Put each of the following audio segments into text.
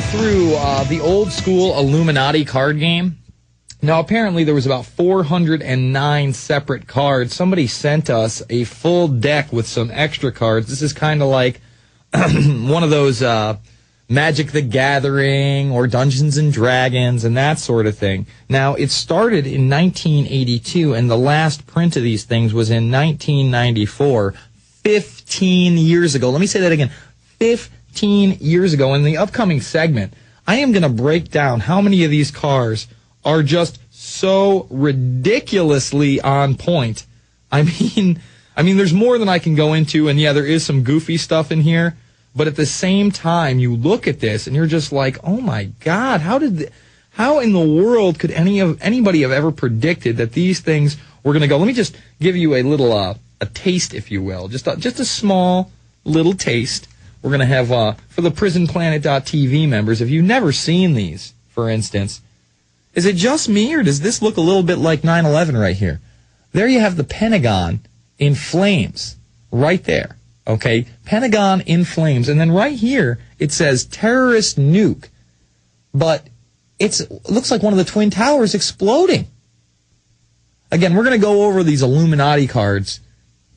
through the old school Illuminati card game. Now, apparently there was about 409 separate cards. Somebody sent us a full deck with some extra cards. This is kind of like one of those Magic the Gathering or Dungeons and Dragons and that sort of thing. Now, it started in 1982, and the last print of these things was in 1994, 15 years ago. Let me say that again, 15 years ago. In the upcoming segment, I am going to break down how many of these cards are just so ridiculously on point. I mean, there's more than I can go into, and yeah, there is some goofy stuff in here, but at the same time, you look at this and you're just like, oh my God, how in the world could anybody have ever predicted that these things were going to go? Let me just give you a little a taste, if you will, just a small little taste. We're going to have for the PrisonPlanet.tv members. If you've never seen these, for instance. Is it just me, or does this look a little bit like 9/11 right here? There you have the Pentagon in flames, right there, okay? Pentagon in flames, and then right here, it says terrorist nuke, but it looks like one of the Twin Towers exploding. Again, we're going to go over these Illuminati cards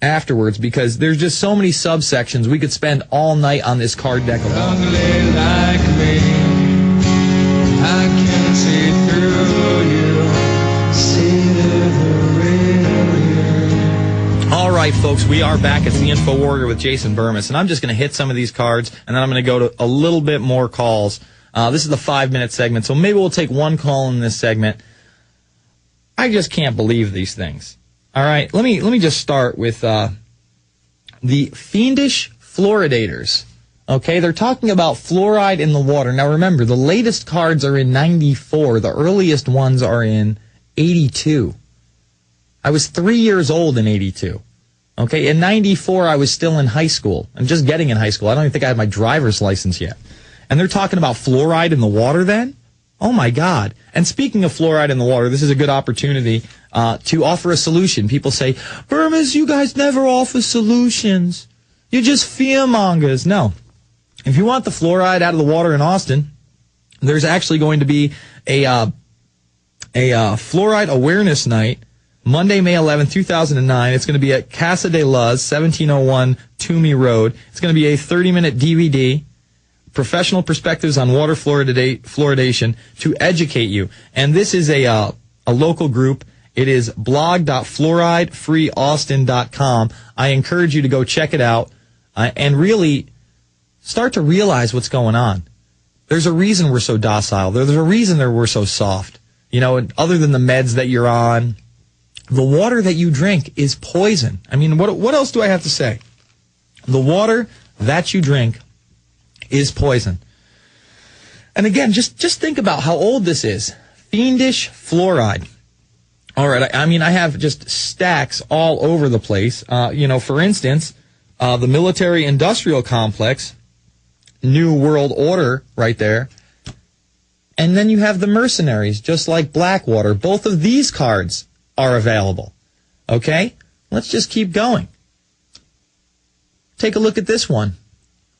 afterwards, because there's just so many subsections. We could spend all night on this card deck alone. Like me, I can see through you, see the real you. All right, folks, we are back. It's the Infowarrior with Jason Bermas, and I'm just going to hit some of these cards, and then I'm going to go to a little bit more calls. This is the 5-minute segment, so maybe we'll take one call in this segment. I just can't believe these things. All right, let me just start with the fiendish fluoridators. Okay, they're talking about fluoride in the water. Now remember, the latest cards are in 94. The earliest ones are in 82. I was 3 years old in 82. Okay, in 94, I was still in high school. I'm just getting in high school. I don't even think I had my driver's license yet. And they're talking about fluoride in the water then? Oh, my God. And speaking of fluoride in the water, this is a good opportunity to offer a solution. People say, Bermas, you guys never offer solutions. You're just fearmongers. No. If you want the fluoride out of the water in Austin, there's actually going to be a fluoride awareness night, Monday, May 11, 2009. It's going to be at Casa de Luz, 1701 Toomey Road. It's going to be a 30-minute DVD, Professional Perspectives on Water Fluoridation, to educate you. And this is a local group. It is blog.fluoridefreeaustin.com. I encourage you to go check it out and really start to realize what's going on. There's a reason we're so docile. There's a reason that we're so soft. You know, other than the meds that you're on, the water that you drink is poison. I mean, what else do I have to say? The water that you drink is poison. And again, just think about how old this is. Fiendish fluoride. All right, I mean, I have just stacks all over the place. You know, for instance, the military-industrial complex, New World Order right there. And then you have the mercenaries, just like Blackwater. Both of these cards are available. Okay? Let's just keep going. Take a look at this one.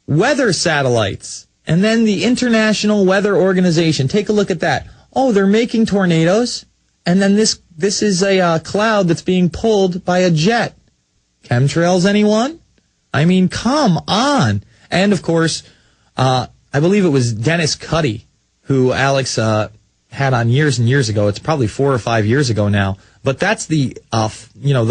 Weather satellites. And then the International Weather Organization. Take a look at that. Oh, they're making tornadoes. And then this is a cloud that's being pulled by a jet. Chemtrails, anyone? I mean, come on. And, of course, I believe it was Dennis Cuddy, who Alex had on years and years ago. It's probably 4 or 5 years ago now. But that's the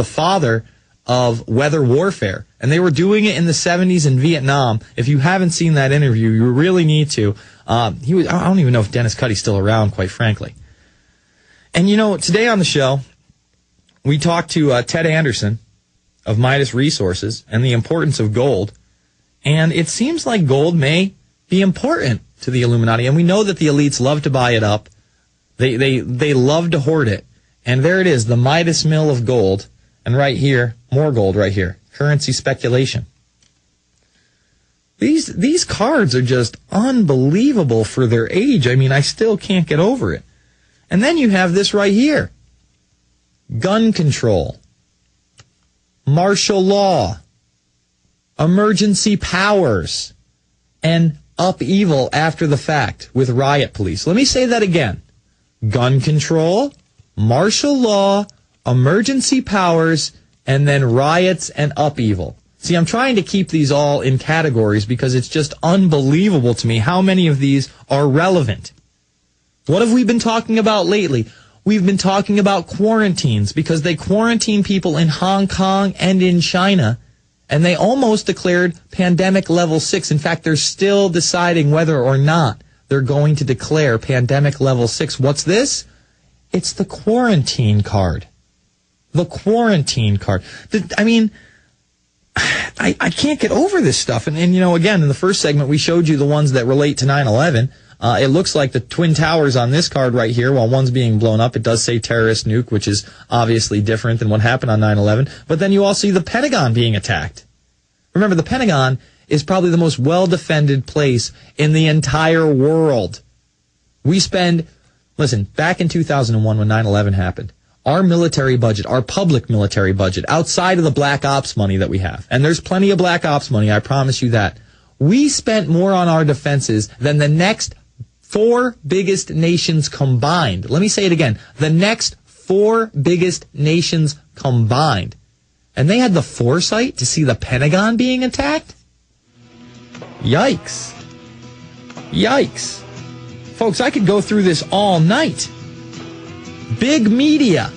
father of weather warfare. And they were doing it in the 70s in Vietnam. If you haven't seen that interview, you really need to. I don't even know if Dennis Cuddy's still around, quite frankly. And, you know, today on the show, we talked to Ted Anderson of Midas Resources and the importance of gold. And it seems like gold may be important to the Illuminati. And we know that the elites love to buy it up. They love to hoard it. And there it is, the Midas mill of gold. And right here, more gold right here. Currency speculation. These cards are just unbelievable for their age. I mean, I still can't get over it. And then you have this right here. Gun control. Martial law. Emergency powers. And upheaval after the fact with riot police. Let me say that again. Gun control, martial law, emergency powers, and then riots and upheaval. See, I'm trying to keep these all in categories because it's just unbelievable to me how many of these are relevant. What have we been talking about lately? We've been talking about quarantines because they quarantine people in Hong Kong and in China, and they almost declared pandemic level 6. In fact, they're still deciding whether or not they're going to declare pandemic level 6. What's this? It's the quarantine card. The quarantine card. I mean, I can't get over this stuff. And, you know, again, in the first segment, we showed you the ones that relate to 9/11. It looks like the Twin Towers on this card right here, while one's being blown up, it does say terrorist nuke, which is obviously different than what happened on 9/11. But then you also see the Pentagon being attacked. Remember, the Pentagon is probably the most well-defended place in the entire world. Listen, back in 2001 when 9/11 happened, our military budget, our public military budget, outside of the black ops money that we have, and there's plenty of black ops money, I promise you that, we spent more on our defenses than the next 4 biggest nations combined. Let me say it again. The next 4 biggest nations combined. And they had the foresight to see the Pentagon being attacked? Yikes. Yikes. Folks, I could go through this all night. Big media.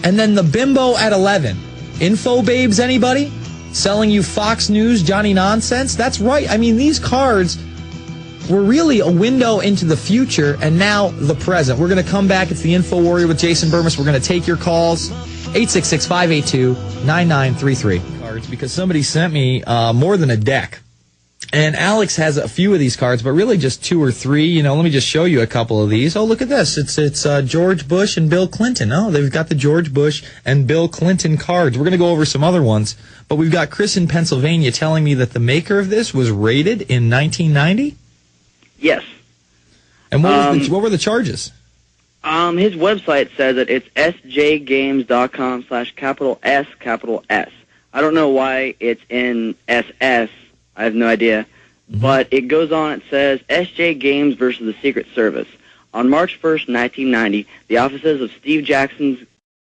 And then the bimbo at 11. Info babes, anybody? Selling you Fox News, Johnny Nonsense? That's right. I mean, these cards were really a window into the future and now the present. We're going to come back. It's the Infowarrior with Jason Bermas. We're going to take your calls. 866-582-9933. Cards, because somebody sent me more than a deck. And Alex has a few of these cards, but really just 2 or 3. You know, let me just show you a couple of these. Oh, look at this. It's George Bush and Bill Clinton. Oh, they've got the George Bush and Bill Clinton cards. We're going to go over some other ones. But we've got Chris in Pennsylvania telling me that the maker of this was raided in 1990? Yes. And what were the charges? His website says that it's sjgames.com/S. I don't know why it's in SS. I have no idea. But it goes on, it says, SJ Games versus the Secret Service. On March 1st, 1990, the offices of Steve Jackson's